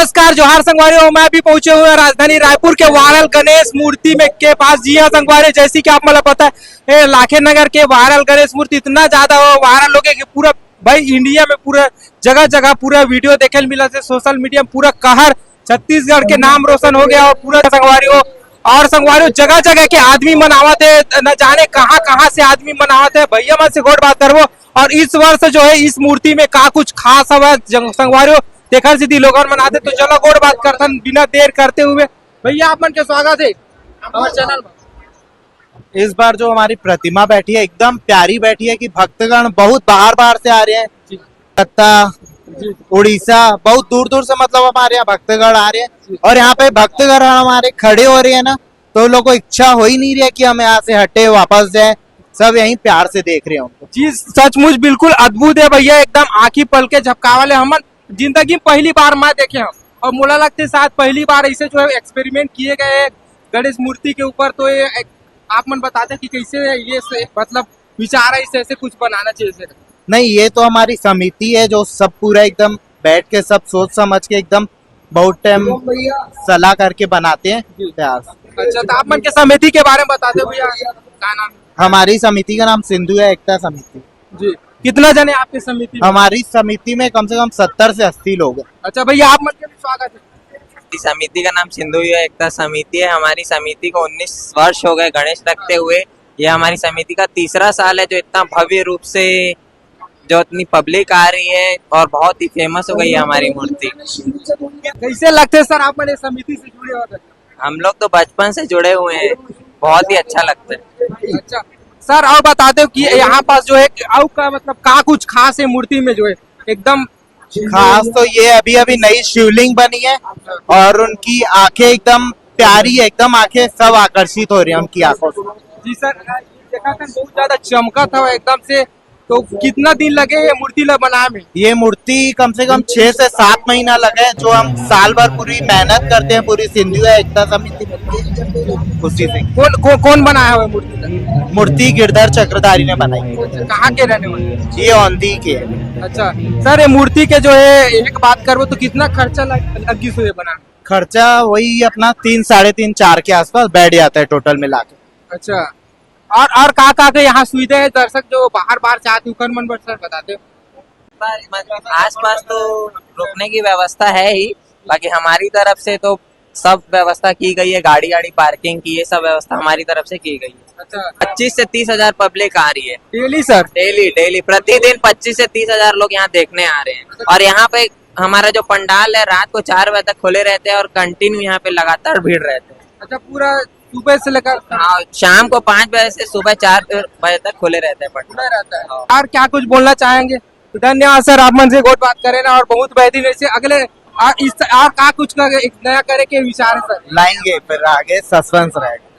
नमस्कार जोहार संगवारियों, मैं भी पहुंचे हुए राजधानी रायपुर के वायरल गणेश मूर्ति में के पास। जी हाँ संगवारी, जैसी कि आप मतलब पता है लाखे नगर के वायरल गणेश मूर्ति इतना ज्यादा वायरल हो गया कि पूरा भाई इंडिया में पूरा जगह जगह पूरा वीडियो देखे मिला से सोशल मीडिया में पूरा कहर छत्तीसगढ़ के नाम रोशन हो गया। और पूरा संगवारियों जगह जगह के आदमी मनावत है, न जाने कहाँ कहाँ से आदमी मनावत है। भैया मन से गोट बात करवो। और इस वर्ष जो है इस मूर्ति में का कुछ खास है संगवारियों देखा सीधी लोग मनाते, तो चलो गोट बात करथन बिना देर करते हुए। भैया आप मन के स्वागत है हमारे चैनल में। इस बार जो हमारी प्रतिमा बैठी है एकदम प्यारी बैठी है कि भक्तगण बहुत बाहर बाहर से आ रहे हैं। कलकत्ता, उड़ीसा, बहुत दूर दूर से मतलब हमारे यहाँ भक्तगण आ रहे हैं। और यहाँ पे भक्तगण हमारे खड़े हो रहे हैं ना, तो लोगों को इच्छा हो ही नहीं रही है कि हम यहाँ से हटे वापस जाए। सब यहीं प्यार से देख रहे हैं उनको। जी सचमुच बिल्कुल अद्भुत है भैया, एकदम आंखी पल के झपका वाले। हम जिंदगी में पहली बार मैं देखे हम, और मुला लगते साथ पहली बार ऐसे जो है एक्सपेरिमेंट किए गए गणेश मूर्ति के ऊपर। तो ये आप मन बताते कि कैसे ये मतलब विचार है ऐसे कुछ बनाना चाहिए। नहीं, ये तो हमारी समिति है जो सब पूरा एकदम बैठ के सब सोच समझ के एकदम बहुत टाइम सलाह करके बनाते हैं प्यार। अच्छा, तो आप मन के समिति के बारे में बताते भैया, क्या नाम? हमारी समिति का नाम सिंधु है एकता समिति। जी, कितना जने आपकी समिति में? हमारी समिति में कम से कम 70 से 80 लोग हैं। अच्छा भैया आप मन के भी स्वागत है। समिति का नाम सिंधु एकता समिति है। हमारी समिति को 19 वर्ष हो गए गणेश रखते हुए। ये हमारी समिति का तीसरा साल है जो इतना भव्य रूप से जो इतनी पब्लिक आ रही है और बहुत ही फेमस हो गई है हमारी मूर्ति। कैसे लगते हैं सर आप मेरे समिति से जुड़े हो? हम लोग तो बचपन से जुड़े हुए हैं, बहुत ही अच्छा लगता है। अच्छा सर, और बताते हो कि यहाँ पास जो है और का मतलब का कुछ खास है मूर्ति में जो है एकदम खास? तो ये अभी अभी नई शिवलिंग बनी है और उनकी आंखें एकदम प्यारी है, एकदम आंखें सब आकर्षित हो रही है उनकी आंखों से। जी सर, देखा था बहुत ज्यादा चमका था एकदम से। तो कितना दिन लगे ये मूर्ति बनाने में? ये मूर्ति कम से कम 6 से 7 महीना लगे, जो हम साल भर पूरी मेहनत करते हैं पूरी सिंधु एकता समिति में। उसी से कौन बनाया हुआ मूर्ति? मूर्ति गिरधर चक्रधारी ने बनाई है। कहाँ के रहने वाले? ये औंधी के है। अच्छा सर, ये मूर्ति के जो है एक बात करो तो कितना खर्चा लगी से बना? खर्चा वही अपना 3, 3.5, 4 के आसपास बैठ जाता है टोटल मिला के। अच्छा, और कहा के यहाँ सुविधा है दर्शक जो बाहर बाहर चाहते उकर मन सर बताते हो? आस पास तो रुकने की व्यवस्था है ही, बाकी हमारी तरफ से तो सब व्यवस्था की गई है। गाड़ी पार्किंग की ये सब व्यवस्था हमारी तरफ से की गई है। अच्छा, 25 से 30 हजार पब्लिक आ रही है डेली सर? डेली प्रतिदिन 25 से 30 हजार लोग यहाँ देखने आ रहे हैं। और यहाँ पे हमारा जो पंडाल है रात को 4 बजे तक खुले रहते हैं और कंटिन्यू यहाँ पे लगातार भीड़ रहते हैं। अच्छा, पूरा सुबह से लेकर शाम को 5 बजे से सुबह 4 बजे तक खुले रहते हैं पंडाल रहता है। और क्या कुछ बोलना चाहेंगे? तो धन्यवाद सर, आप मन से गोट बात करें ना, और बहुत बेहतरीन ऐसे अगले और का कुछ एक नया करे के विचार है सर? लाएंगे फिर आगे सस्पेंस रहेगा।